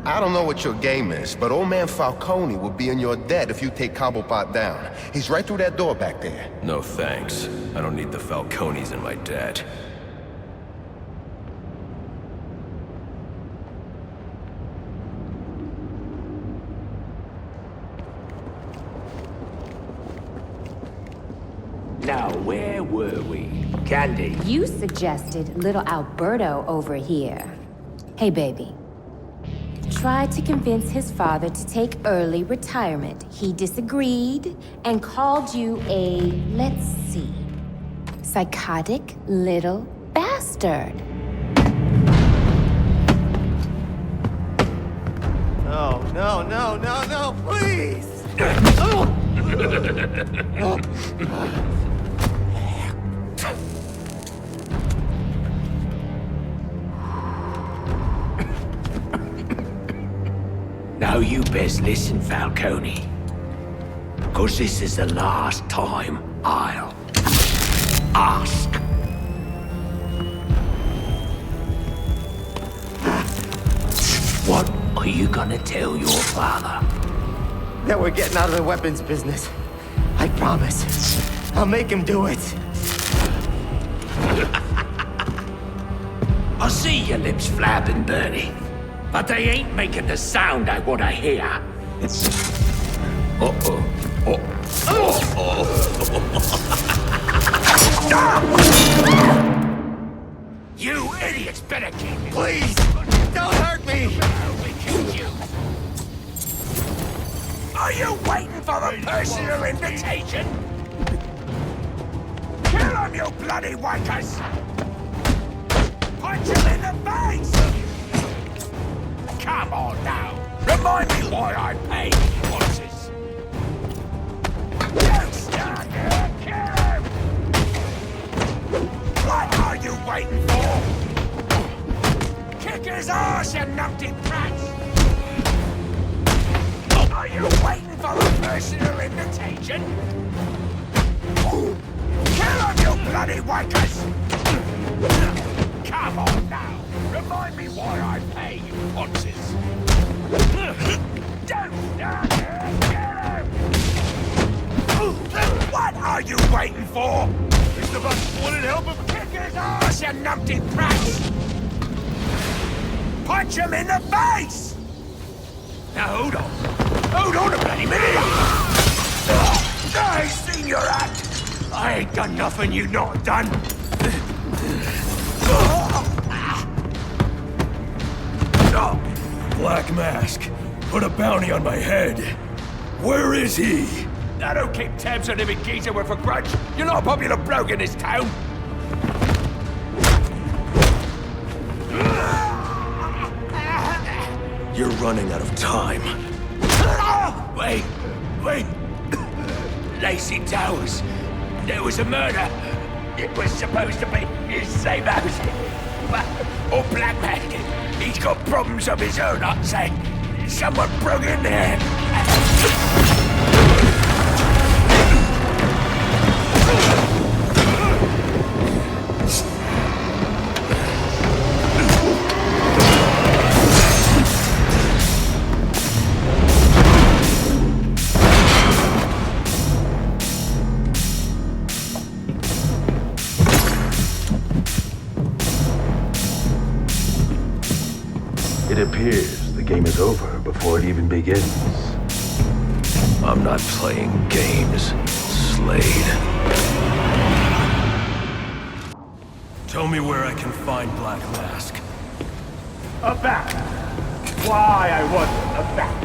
I don't know what your game is, but old man Falcone will be in your debt if you take Cobblepot down. He's right through that door back there. No thanks. I don't need the Falcones in my debt. Now, where were we? Candy. You suggested little Alberto over here. Hey, baby. Tried to convince his father to take early retirement. He disagreed and called you a, let's see, psychotic little bastard. No, no, no, no, no, please! Now you best listen, Falcone. 'Cause this is the last time I'll ask. What are you gonna tell your father? That we're getting out of the weapons business. I promise. I'll make him do it. I see your lips flapping, Bernie. But they ain't making the sound I want to hear. Uh-oh. You idiots better keep it. Please, don't hurt me! We killed you. Are you waiting for the personal invitation? Kill them, you bloody wankers! Punch him in the face! Come on now! Remind me why I paid horses! You stand here! Kill him! What are you waiting for? Kick his ass, you numpty brats! Are you waiting for a personal invitation? Kill him, you bloody wankers! Come on now! Remind me why I pay you ponces! Don't stand here! Get him! What are you waiting for? Mr. Buck wanted help him? Kick his ass, you numpty brats! Punch him in the face! Now hold on. Hold on a bloody minute! I seen your act! I ain't done nothing you not done! Black Mask. Put a bounty on my head. Where is he? I don't keep tabs on every geezer with a grudge. You're not a popular bloke in this town. You're running out of time. Wait. Lacey Towers. There was a murder. It was supposed to be his same house. Or Black Mask. He's got problems of his own, I'd say. Someone broke in there. It appears the game is over before it even begins. I'm not playing games, Slade. Tell me where I can find Black Mask. A bat. Why, I wasn't a bat.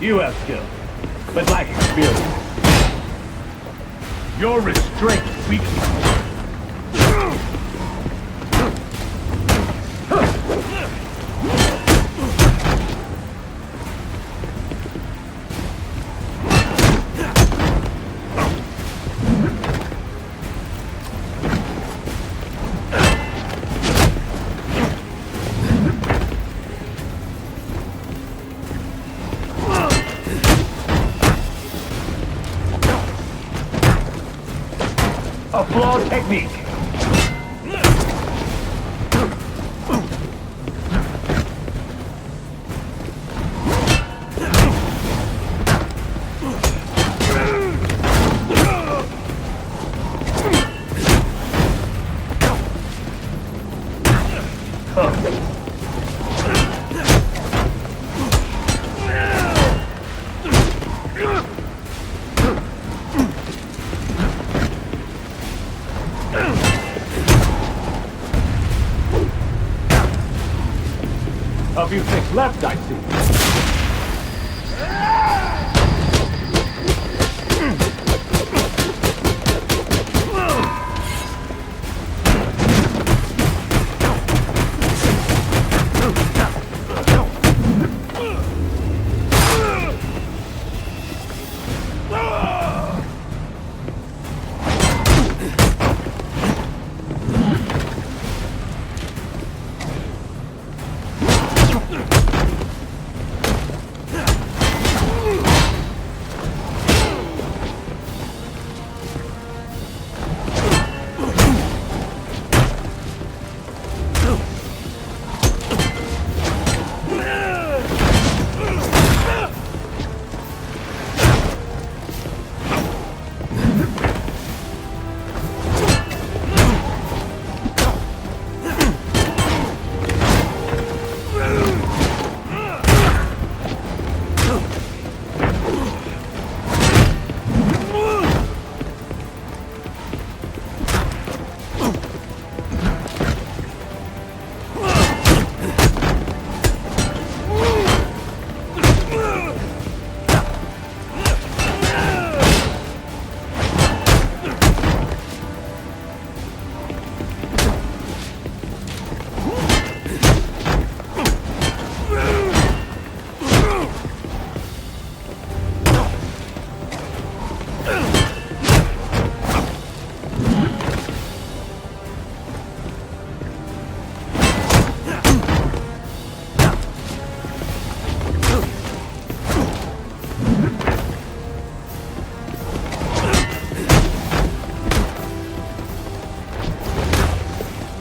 You have skill, but lack experience. Your restraint weakens you. flawed technique. A few things left, I see.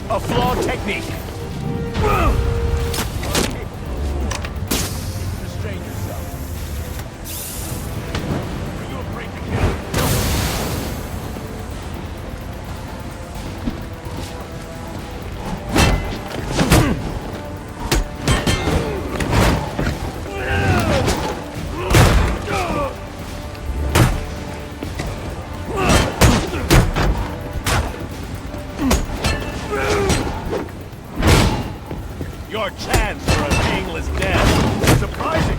A flawed technique. Restrain yourself. Are you afraid to kill? Your chance for a painless death. Surprising.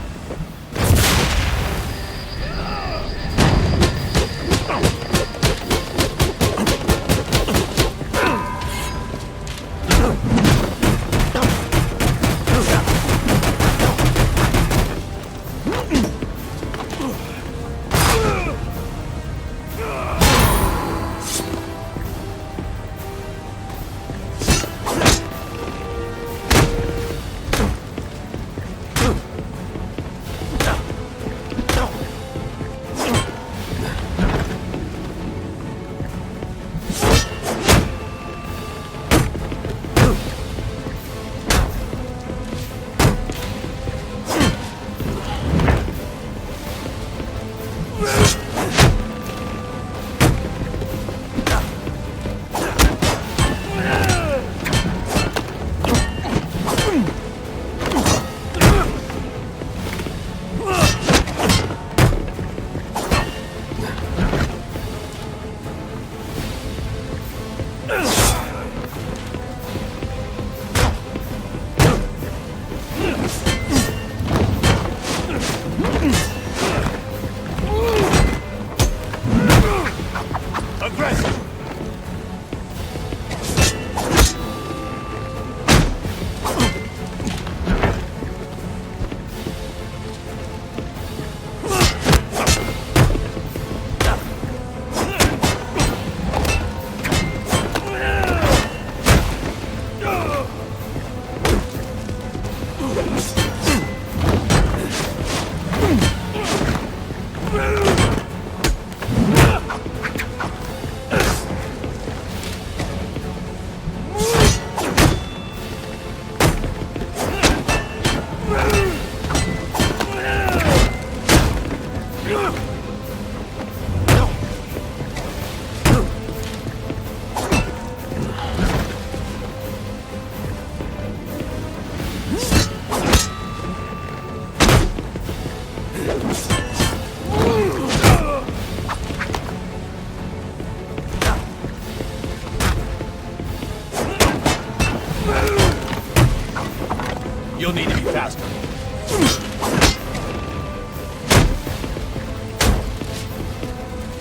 You'll need to be faster.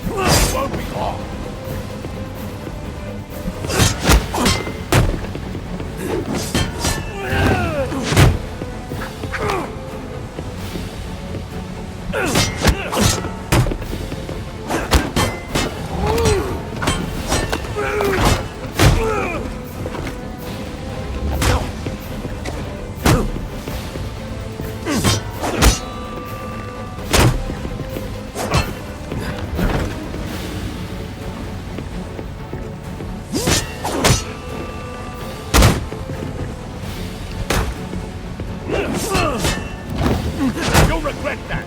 It won't be long. You'll regret that.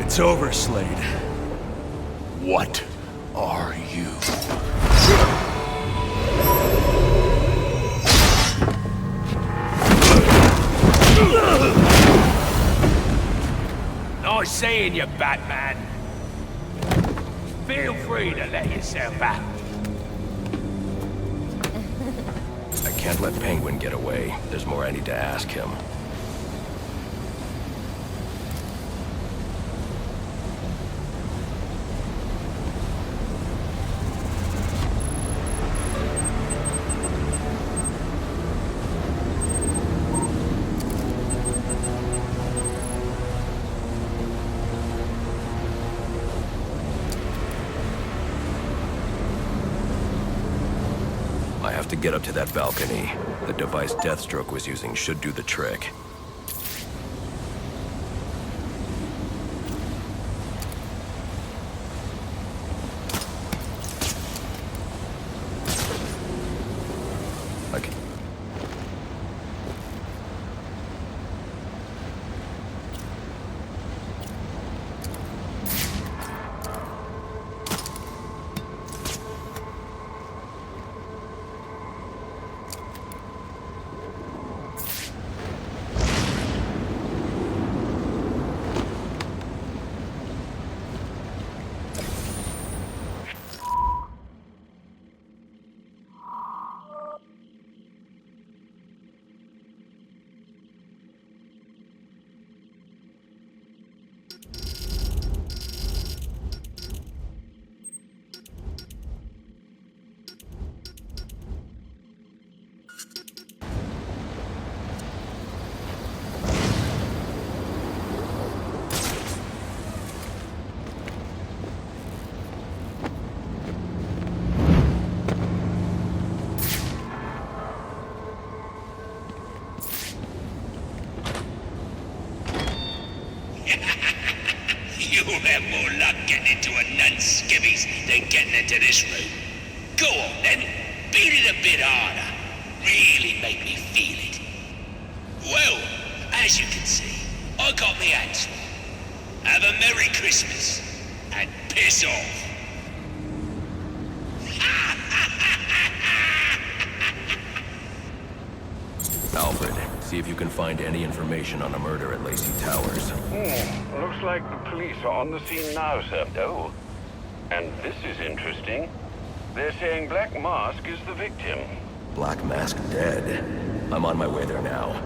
It's over, Slade. What are you? Nice seeing you, Batman. Feel free to let yourself out. I can't let Penguin get away. There's more I need to ask him. I have to get up to that balcony. The device Deathstroke was using should do the trick. Okay. You'll have more luck getting into a nun's skivvies than getting into this room. Go on then, beat it a bit harder. Really make me feel it. Well, as you can see, I got me answer. Have a Merry Christmas, and piss off. Alfred, see if you can find any information on a murder at Lacey Towers. Looks like the police are on the scene now, sir. Oh, and this is interesting. They're saying Black Mask is the victim. Black Mask dead. I'm on my way there now.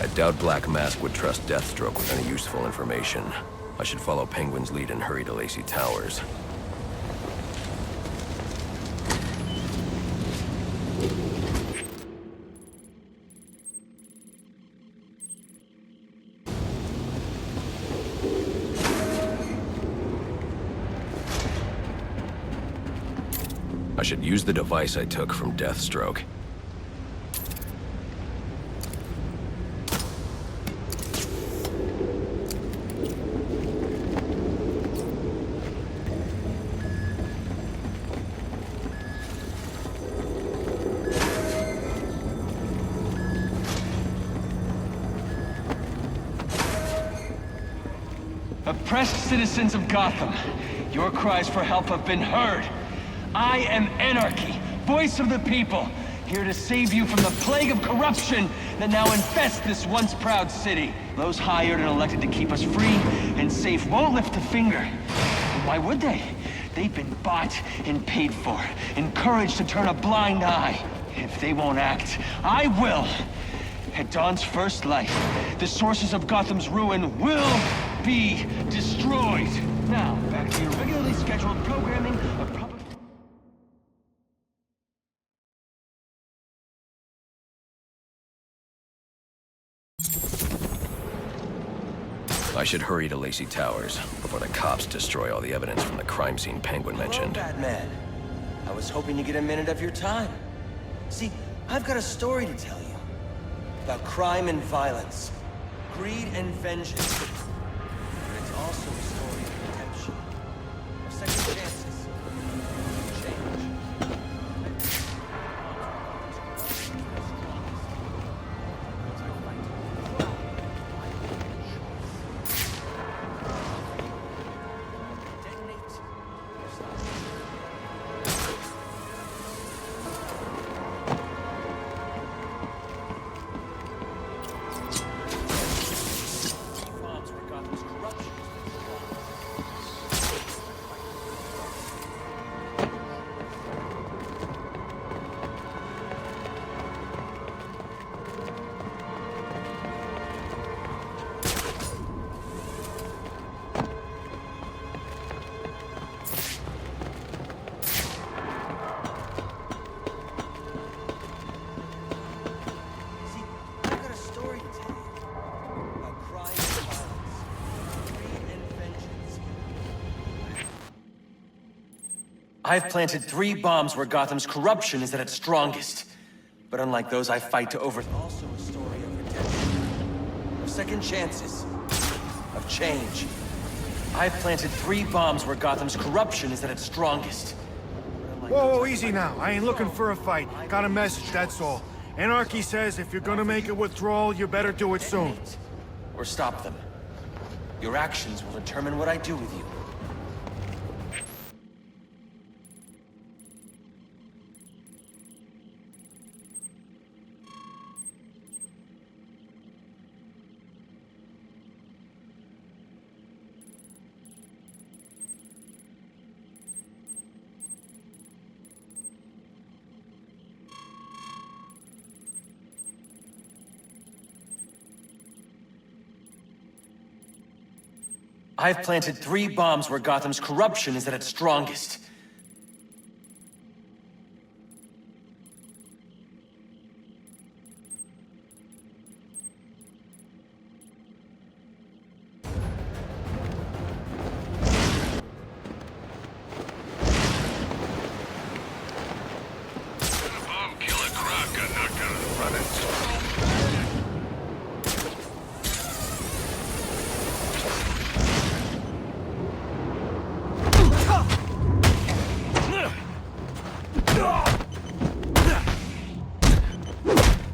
I doubt Black Mask would trust Deathstroke with any useful information. I should follow Penguin's lead and hurry to Lacey Towers. I should use the device I took from Deathstroke. Oppressed citizens of Gotham, your cries for help have been heard. I am Anarchy, voice of the people, here to save you from the plague of corruption that now infests this once proud city. Those hired and elected to keep us free and safe won't lift a finger. Why would they? They've been bought and paid for, encouraged to turn a blind eye. If they won't act, I will. At Dawn's first light, the sources of Gotham's ruin will be destroyed. Now, back to your regularly scheduled programming of proper... I should hurry to Lacey Towers before the cops destroy all the evidence from the crime scene Penguin mentioned. Hello, Batman. I was hoping to get a minute of your time. See, I've got a story to tell you. About crime and violence. Greed and vengeance. And it's also a story of redemption. Of second chances. Change. I've planted 3 bombs where Gotham's corruption is at its strongest. But unlike those I fight to over... Also a story of redemption. Of second chances. Of change. I've planted 3 bombs where Gotham's corruption is at its strongest. Whoa, easy now. I ain't looking for a fight. Got a message, that's all. Anarchy says if you're gonna make a withdrawal, you better do it soon. Or stop them. Your actions will determine what I do with you. I've planted 3 bombs where Gotham's corruption is at its strongest.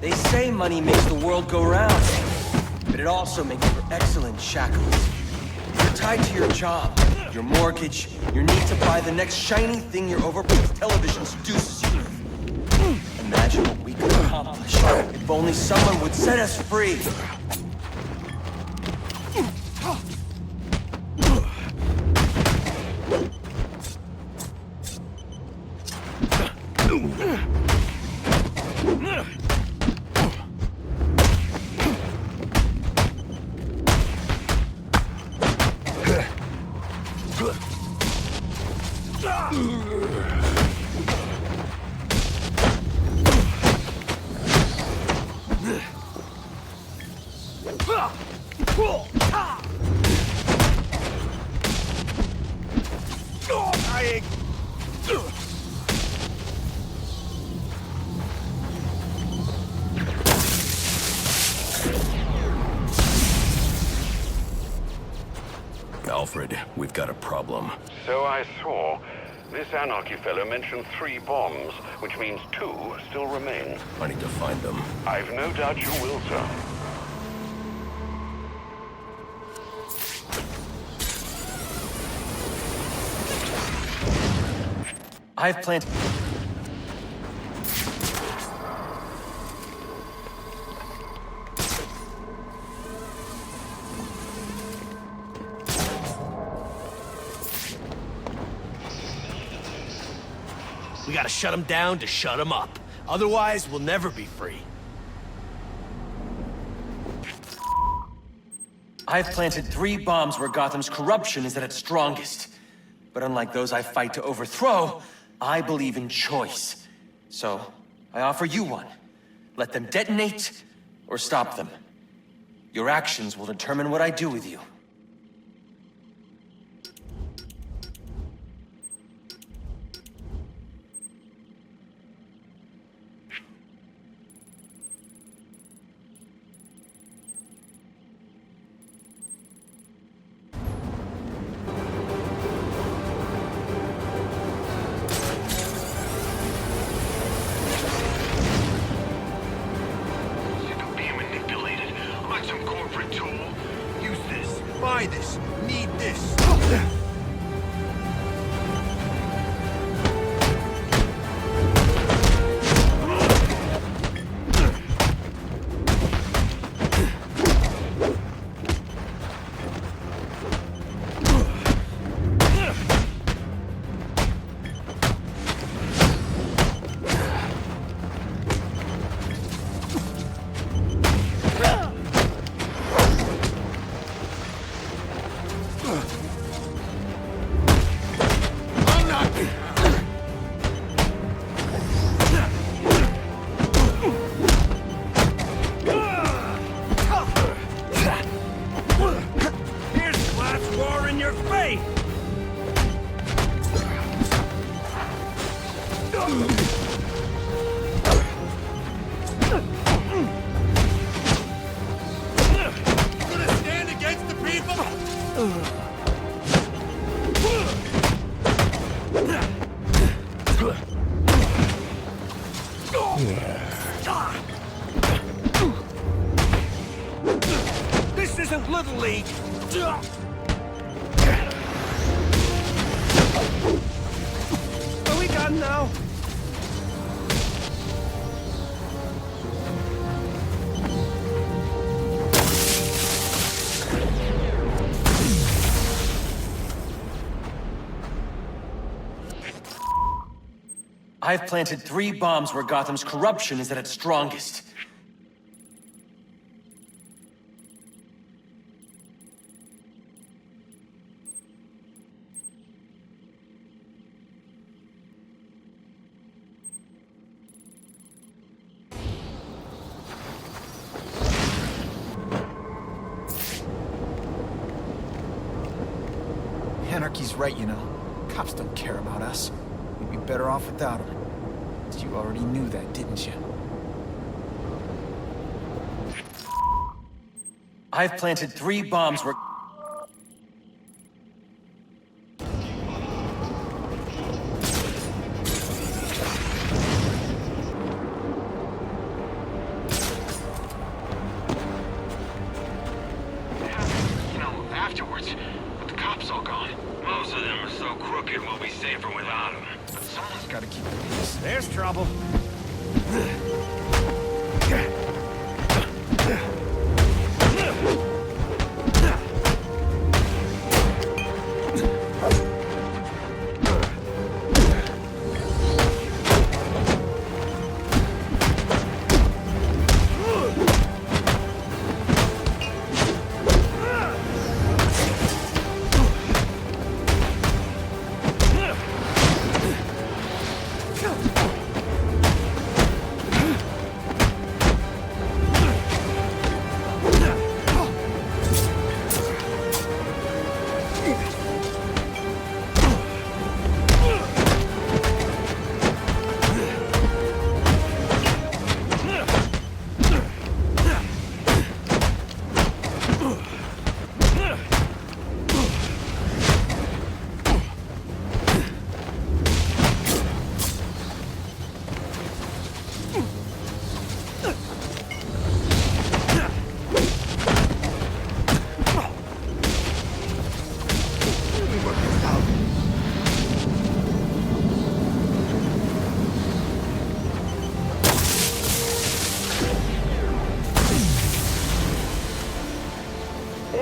They say money makes the world go round, but it also makes for excellent shackles. You're tied to your job, your mortgage, your need to buy the next shiny thing your overpriced television seduces you with. Imagine what we could accomplish if only someone would set us free. Alfred, we've got a problem. So I saw. This Anarchy fellow mentioned 3 bombs, which means 2 still remain. I need to find them. I've no doubt you will, sir. I've planted... We gotta shut them down to shut them up. Otherwise, we'll never be free. I've planted 3 bombs where Gotham's corruption is at its strongest. But unlike those I fight to overthrow, I believe in choice. So, I offer you one. Let them detonate, or stop them. Your actions will determine what I do with you. Buy this. Need this. This isn't Little League. Are we done now? I've planted 3 bombs where Gotham's corruption is at its strongest. Anarchy's right, you know. Cops don't care about us. We'd be better off without them. You already knew that, didn't you? I've planted 3 bombs where... You know, afterwards, with the cops all gone. Most of them are so crooked we'll be safer without them. Someone's gotta keep the peace. There's trouble.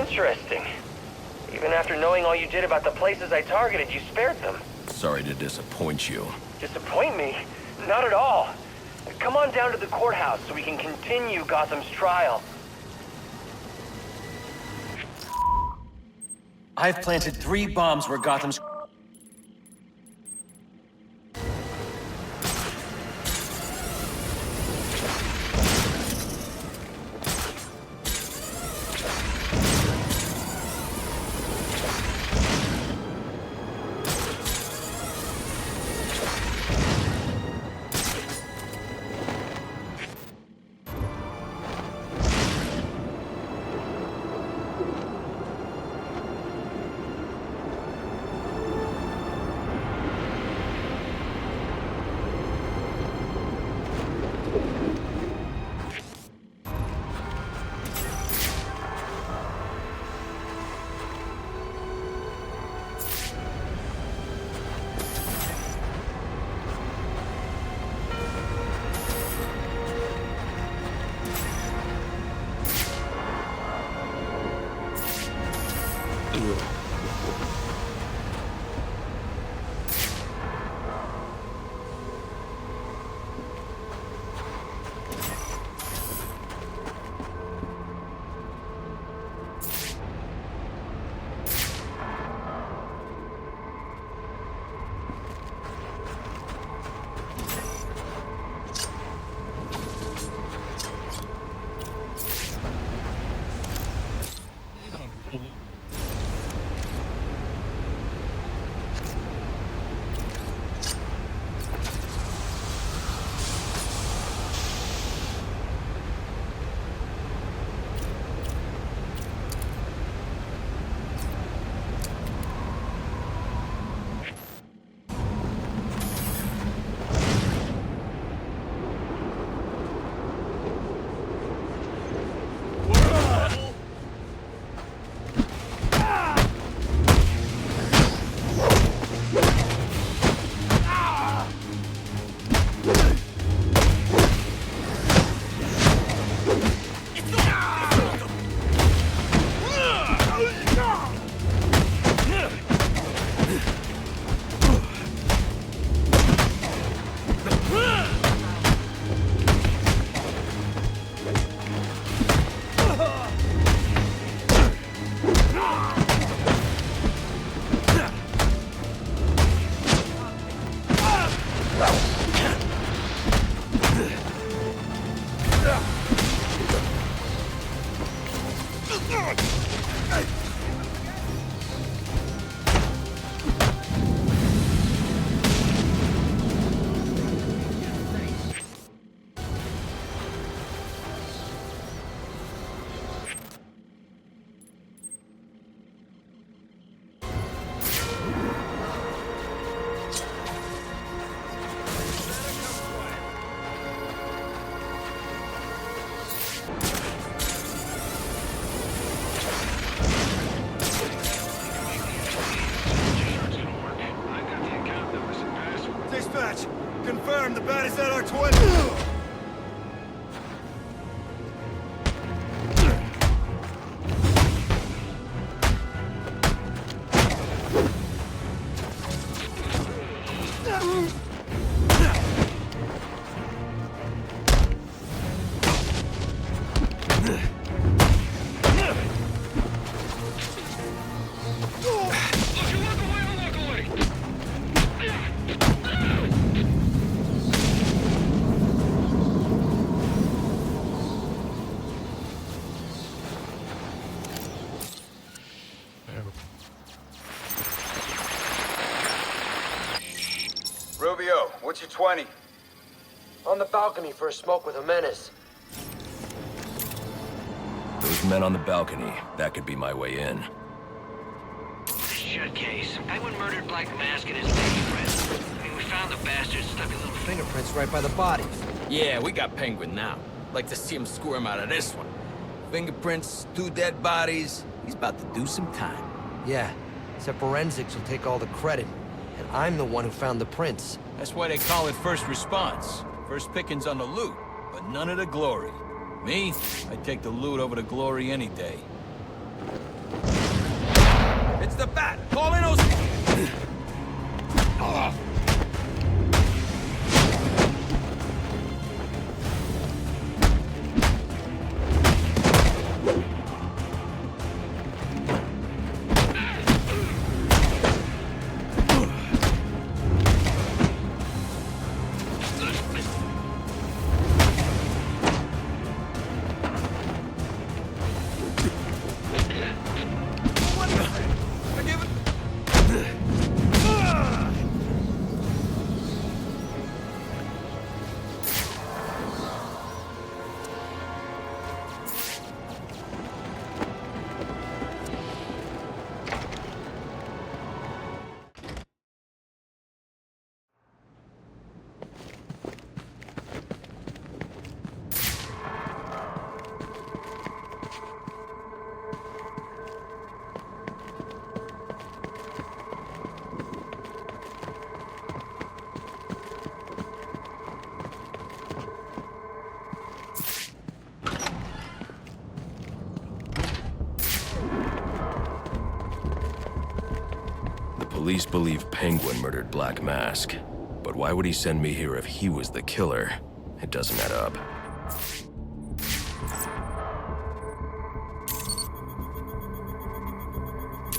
Interesting. Even after knowing all you did about the places I targeted, you spared them. Sorry to disappoint you. Disappoint me? Not at all. Come on down to the courthouse so we can continue Gotham's trial. I've planted 3 bombs where Gotham's... Confirm the bat is at our 20. Rubio, what's your 20? On the balcony for a smoke with a menace. Those men on the balcony, that could be my way in. Shut case. Penguin murdered Black Mask and his lady friend. I mean, we found the bastard, stuck his little fingerprints right by the bodies. Yeah, we got Penguin now. Like to see him squirm out of this one. Fingerprints, 2 dead bodies. He's about to do some time. Yeah, except forensics will take all the credit. And I'm the one who found the prints. That's why they call it first response. First pickings on the loot, but none of the glory. Me, I'd take the loot over the glory any day. the bat! Call in those... Police believe Penguin murdered Black Mask, but why would he send me here if he was the killer? It doesn't add up.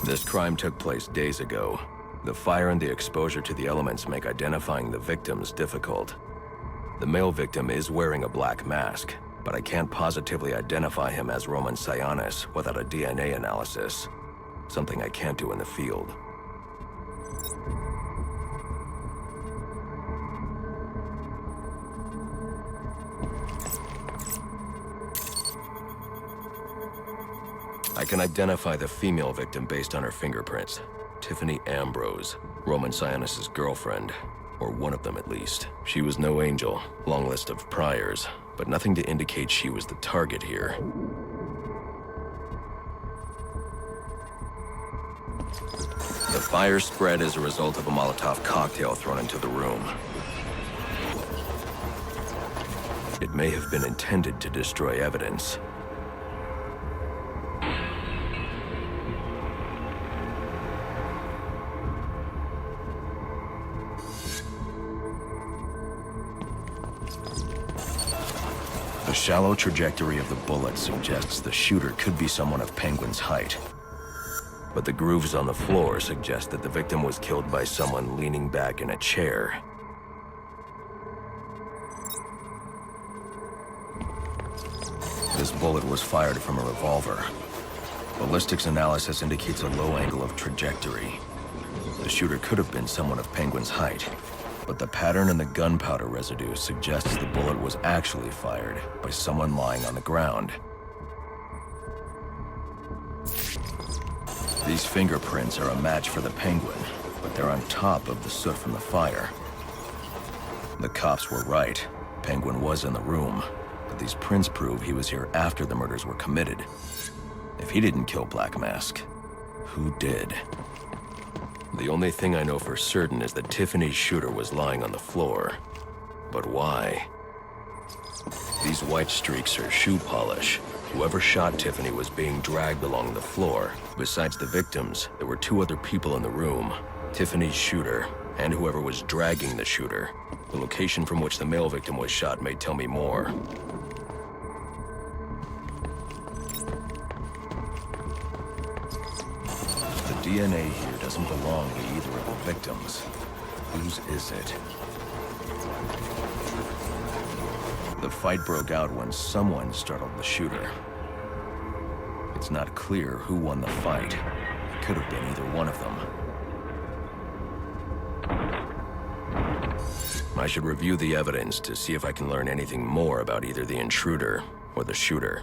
This crime took place days ago. The fire and the exposure to the elements make identifying the victims difficult. The male victim is wearing a black mask, but I can't positively identify him as Roman Sionis without a DNA analysis. Something I can't do in the field. I can identify the female victim based on her fingerprints. Tiffany Ambrose, Roman Sionis' girlfriend, or one of them at least. She was no angel, long list of priors, but nothing to indicate she was the target here. The fire spread as a result of a Molotov cocktail thrown into the room. It may have been intended to destroy evidence. The shallow trajectory of the bullet suggests the shooter could be someone of Penguin's height. But the grooves on the floor suggest that the victim was killed by someone leaning back in a chair. This bullet was fired from a revolver. Ballistics analysis indicates a low angle of trajectory. The shooter could have been someone of Penguin's height, but the pattern in the gunpowder residue suggests the bullet was actually fired by someone lying on the ground. These fingerprints are a match for the Penguin, but they're on top of the soot from the fire. The cops were right. Penguin was in the room, but these prints prove he was here after the murders were committed. If he didn't kill Black Mask, who did? The only thing I know for certain is that Tiffany's shooter was lying on the floor. But why? These white streaks are shoe polish. Whoever shot Tiffany was being dragged along the floor. Besides the victims, there were two other people in the room. Tiffany's shooter, and whoever was dragging the shooter. The location from which the male victim was shot may tell me more. The DNA here doesn't belong to either of the victims. Whose is it? The fight broke out when someone startled the shooter. It's not clear who won the fight. It could have been either one of them. I should review the evidence to see if I can learn anything more about either the intruder or the shooter.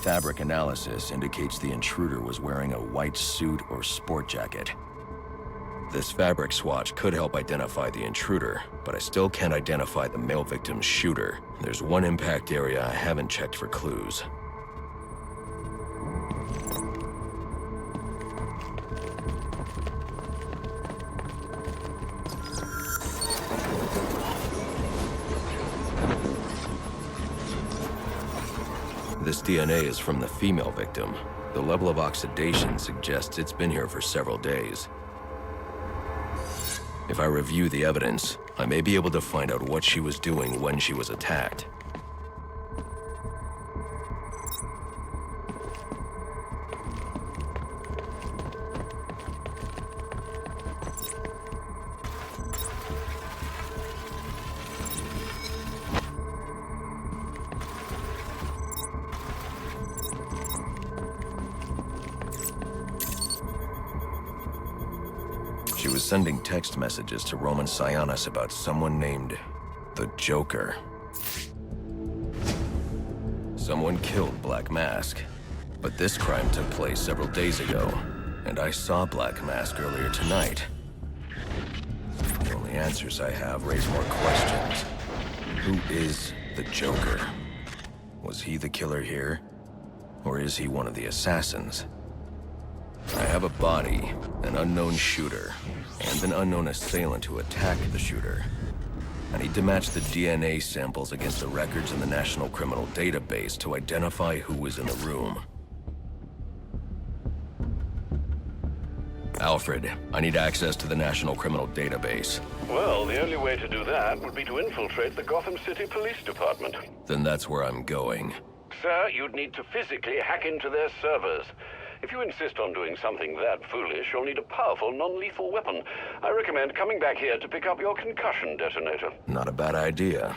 Fabric analysis indicates the intruder was wearing a white suit or sport jacket. This fabric swatch could help identify the intruder, but I still can't identify the male victim's shooter. There's one impact area I haven't checked for clues. This DNA is from the female victim. The level of oxidation suggests it's been here for several days. If I review the evidence, I may be able to find out what she was doing when she was attacked. She was sending text messages to Roman Sionis about someone named the Joker. Someone killed Black Mask, but this crime took place several days ago, and I saw Black Mask earlier tonight. The only answers I have raise more questions. Who is the Joker? Was he the killer here? Or is he one of the assassins? I have a body, an unknown shooter, and an unknown assailant who attacked the shooter. I need to match the DNA samples against the records in the National Criminal Database to identify who was in the room. Alfred, I need access to the National Criminal Database. Well, the only way to do that would be to infiltrate the Gotham City Police Department. Then that's where I'm going. Sir, you'd need to physically hack into their servers. If you insist on doing something that foolish, you'll need a powerful, non-lethal weapon. I recommend coming back here to pick up your concussion detonator. Not a bad idea.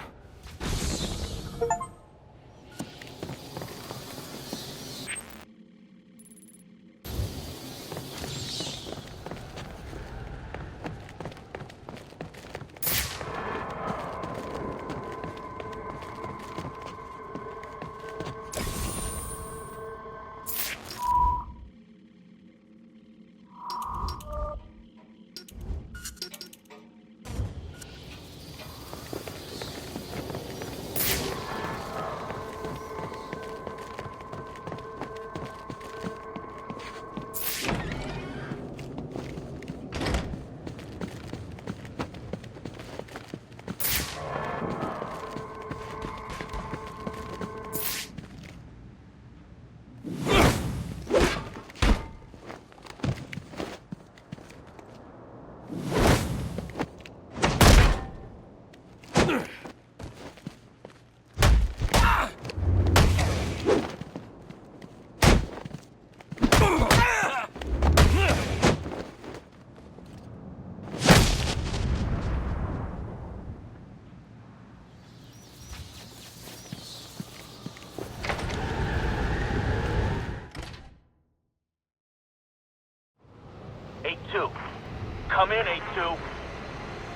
Come in, 8-2.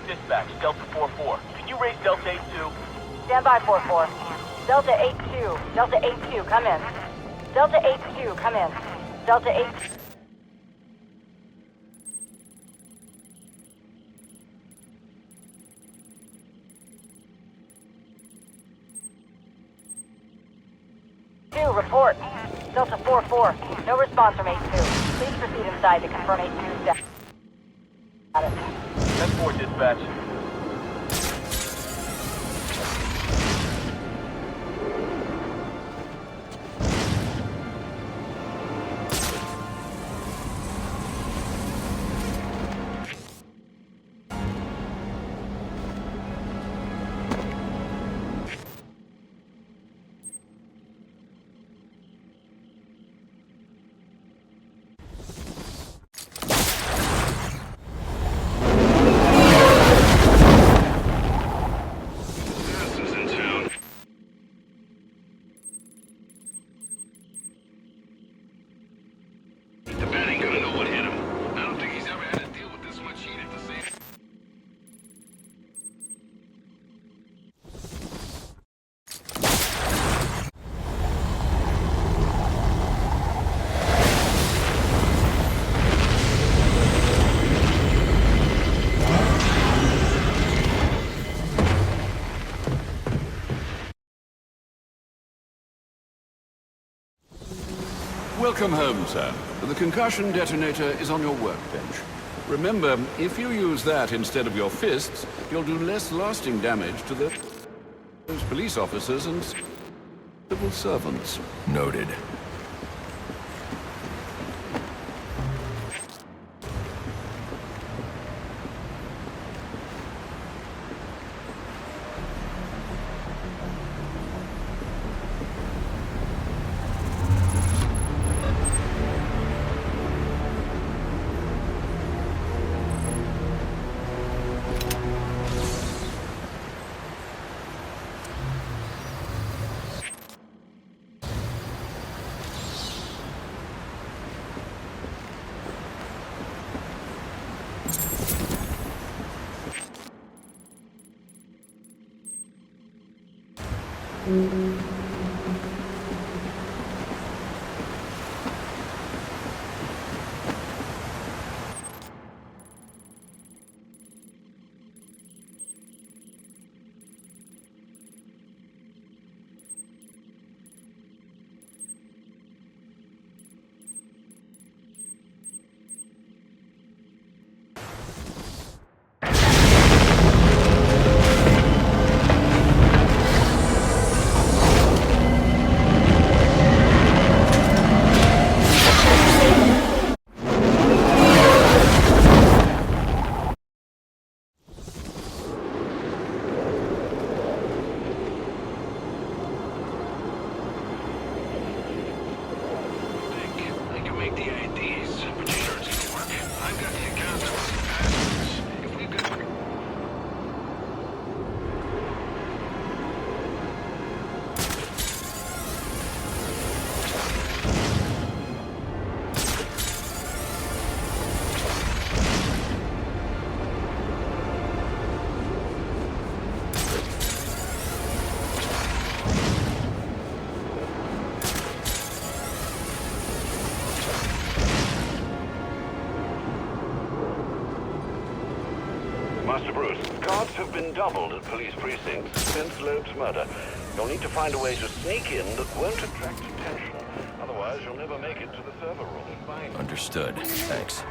Dispatch, Delta 4-4. Can you raise Delta 8-2? Stand by, 4-4. Delta 8-2. Delta 8-2, come in. Delta 8-2, come in. Delta 8... Report. Delta 4-4. No response from 8-2. Please proceed inside to confirm 8-2's death. Got it. 10-4, dispatch. Welcome home, sir. The concussion detonator is on your workbench. Remember, if you use that instead of your fists, you'll do less lasting damage to those police officers and civil servants. Noted. Master Bruce, guards have been doubled at police precincts since Loeb's murder. You'll need to find a way to sneak in that won't attract attention. Otherwise, you'll never make it to the server room. Fine. Understood. Thanks.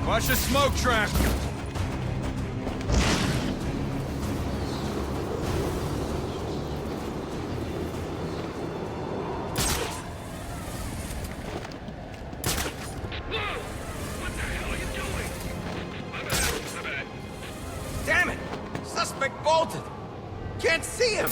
Watch the smoke trap! Damn it! Suspect bolted! Can't see him!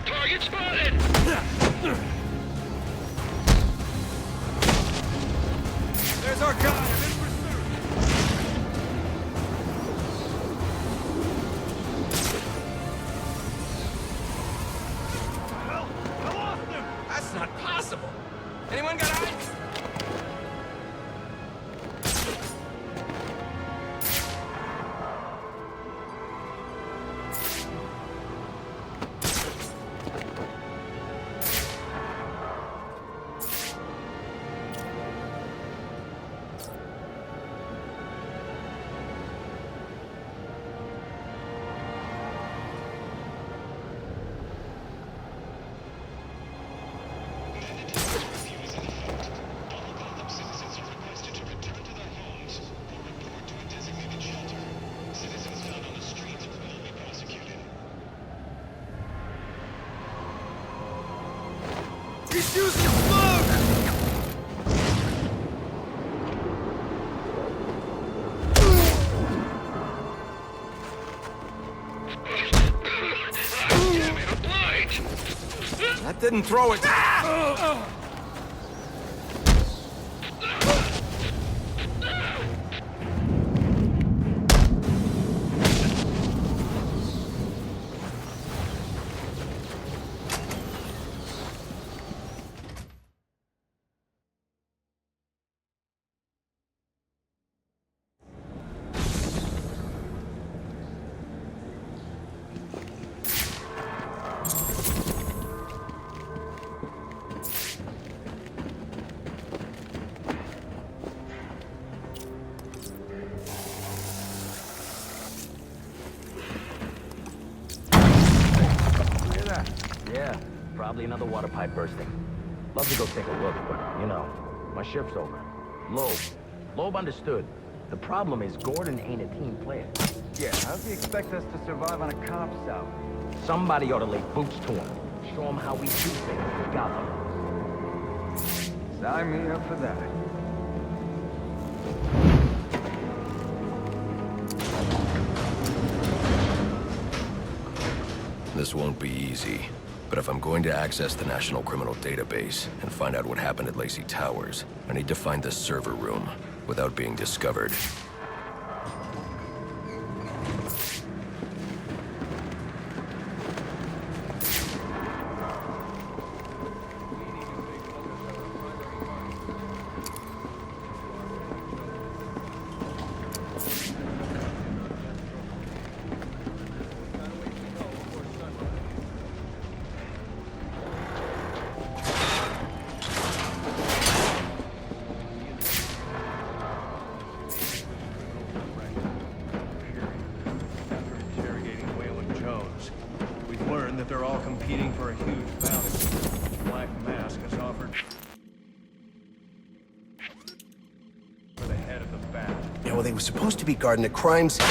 Target spotted! There's our guy! I'm in pursuit! Hell, I lost him! That's not possible! Anyone got eyes? Use the smoke! That didn't throw it. Yeah, probably another water pipe bursting. Love to go take a look, but, you know, my shift's over. Loeb understood. The problem is Gordon ain't a team player. Yeah, how's he expect us to survive on a cop's salary? Somebody ought to lay boots to him. Show him how we do things with Gotham. Sign me up for that. This won't be easy, but if I'm going to access the National Criminal Database and find out what happened at Lacey Towers, I need to find the server room without being discovered. That they're all competing for a huge bounty. Black Mask has offered for the head of the bat. Yeah, well, they were supposed to be guarding the crime scene.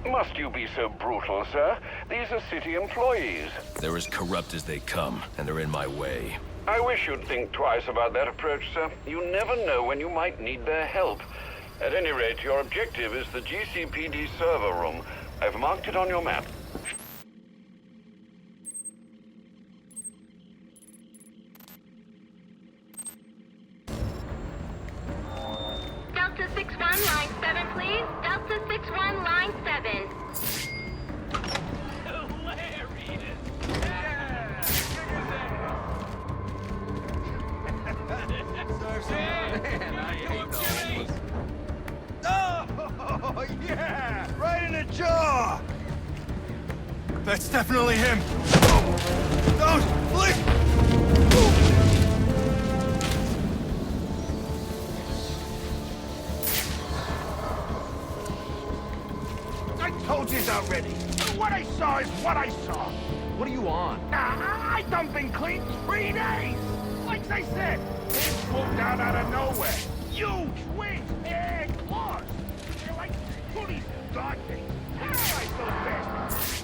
Must you be so brutal, sir? These are city employees. They're as corrupt as they come, and they're in my way. I wish you'd think twice about that approach, sir. You never know when you might need their help. At any rate, your objective is the GCPD server room. I've marked it on your map. Delta 61, line 7, please. Delta 61, line 7. Oh, yeah! Right in the jaw! That's definitely him! Don't! Please! I told you already! What I saw is what I saw! What are you on? I done been clean 3 days! Like I said, things swooped down out of nowhere! Huge wings and claws! They're like hoodies and dog things! Terrorize those bastards!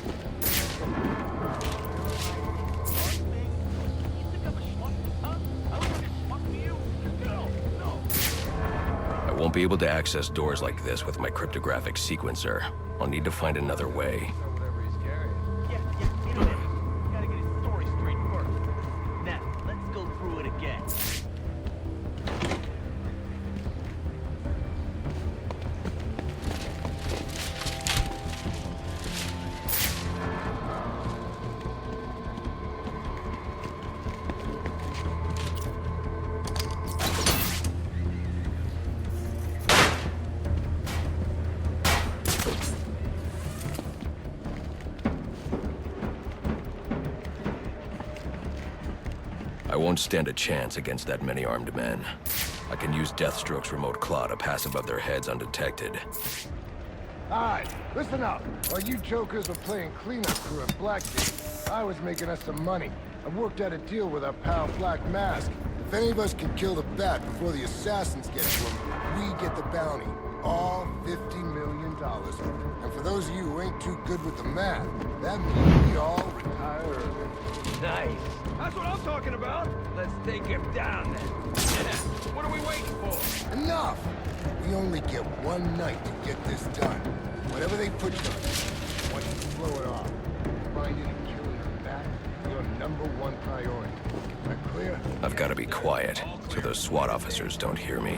I won't be able to access doors like this with my cryptographic sequencer. I'll need to find another way. I won't stand a chance against that many armed men. I can use Deathstroke's remote claw to pass above their heads undetected. Alright, listen up. While you jokers were playing cleanup crew at Blackgate, I was making us some money. I worked out a deal with our pal Black Mask. If any of us can kill the Bat before the assassins get to him, we get the bounty. All $50 million. And for those of you who ain't too good with the math, that means we all retire early. Nice. That's what I'm talking about. Let's take him down then. What are we waiting for? Enough! We only get one night to get this done. Whatever they put you on, once you blow it off, finding and killing her back, your #1 priority. Is that clear? I've got to be quiet, so those SWAT officers don't hear me.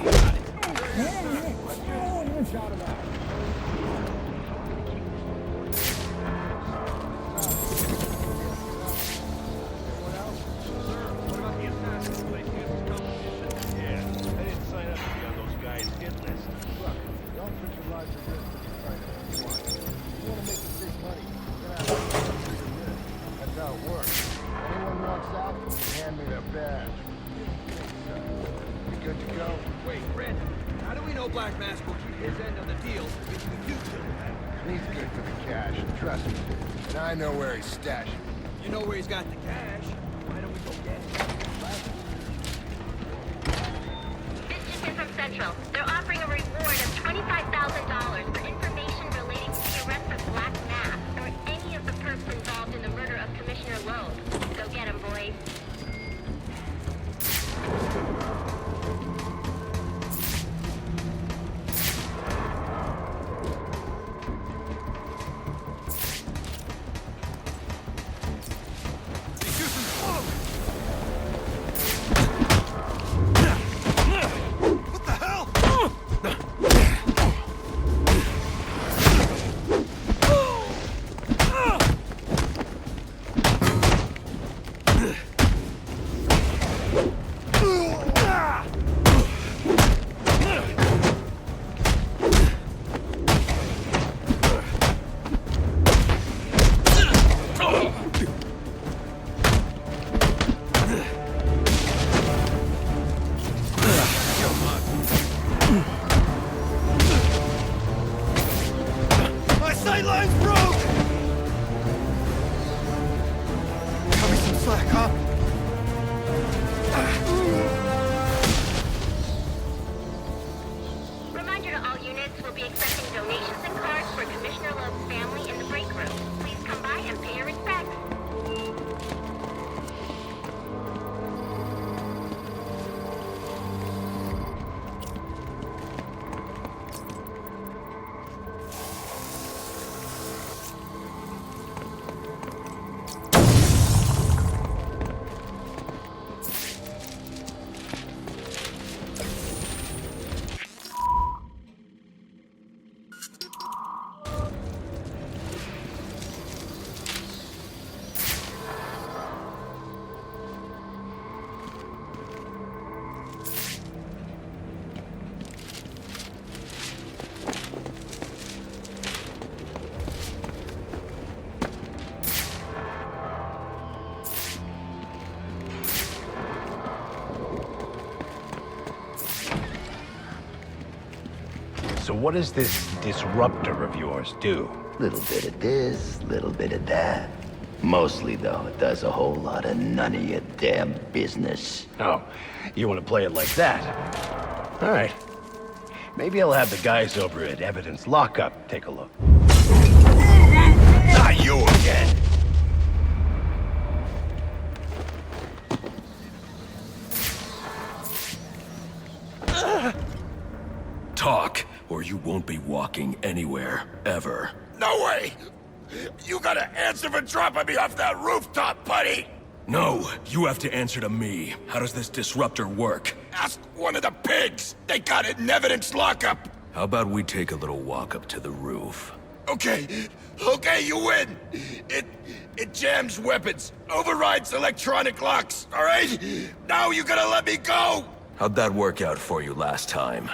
Black Mask will keep his end of the deal if you kill him. He's good for the cash, trust me. And I know where he's stashed. You know where he's got the cash. Why don't we go get it? This just in from Central. They're offering a reward of $25,000 for information relating to the arrest of Black Mask or any of the perps involved in the murder of Commissioner Loeb. Go get him, boys. So what does this disruptor of yours do? Little bit of this, little bit of that. Mostly, though, it does a whole lot of none of your damn business. Oh, you want to play it like that? All right. Maybe I'll have the guys over at Evidence Lockup take a look. Not you again! Talk, or you won't be walking anywhere, ever. No way! You gotta answer for dropping me off that rooftop, buddy! No, you have to answer to me. How does this disruptor work? Ask one of the pigs! They got it in Evidence Lockup! How about we take a little walk up to the roof? Okay, you win! It jams weapons, overrides electronic locks, alright? Now you gotta let me go! How'd that work out for you last time?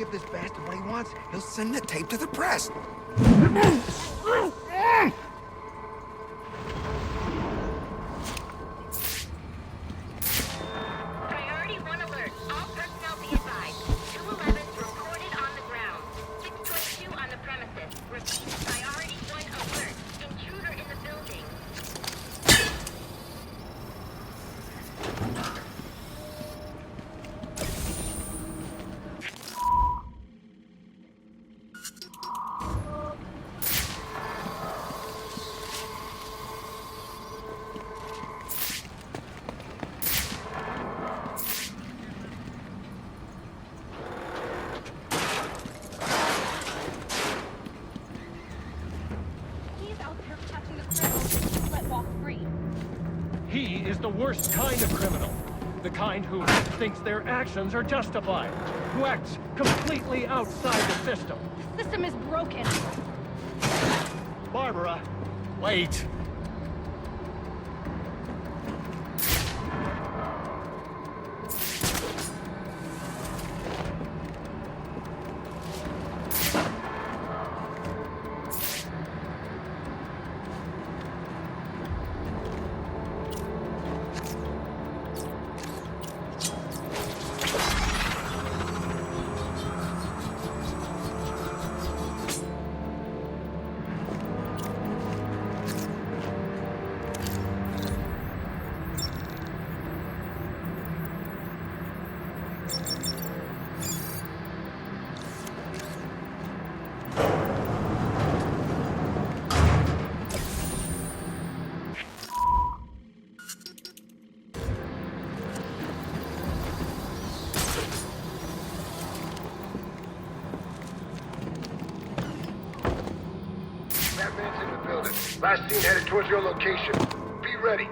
give this bastard what he wants, he'll send the tape to the press. Priority 1 alert. All personnel be advised. 211's reported on the ground. 622 on the premises. Repeat, priority 1 alert. Intruder in the building. He is the worst kind of criminal. The kind who thinks their actions are justified. Who acts completely outside the system. The system is broken. Barbara, wait. Batman's in the building. Last seen headed towards your location. Be ready.